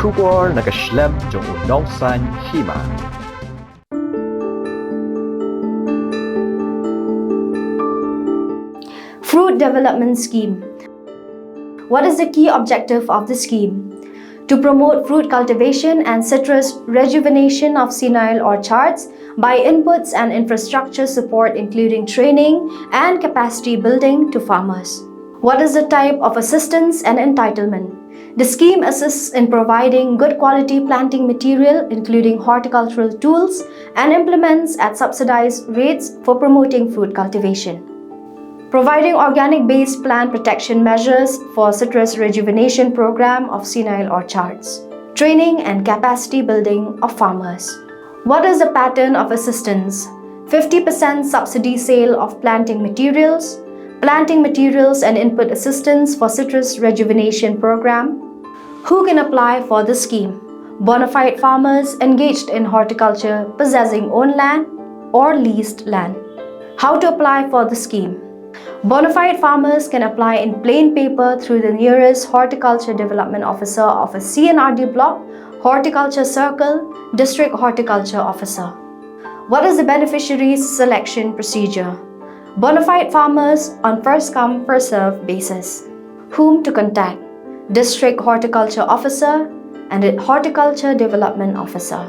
Shubor nakaslem jong Nongsaiñ Hima. Fruit Development Scheme. What is the key objective of the scheme? To promote fruit cultivation and citrus rejuvenation of senile orchards by inputs and infrastructure support including training and capacity building to farmers. What is the type of assistance and entitlement? The scheme assists in providing good quality planting material including horticultural tools and implements at subsidized rates for promoting fruit cultivation. Providing organic-based plant protection measures for citrus rejuvenation program of senile orchards. Training and capacity building of farmers. What is the pattern of assistance? 50% subsidy sale of planting materials and input assistance for citrus rejuvenation program. Who can apply for the scheme? Bona fide farmers engaged in horticulture possessing own land or leased land. How to apply for the scheme? Bona fide farmers can apply in plain paper through the nearest Horticulture Development Officer of a CNRD block, Horticulture Circle, District Horticulture Officer. What is the beneficiaries selection procedure? Bona fide farmers on first come, first served basis. Whom to contact? District Horticulture Officer and the Horticulture Development Officer.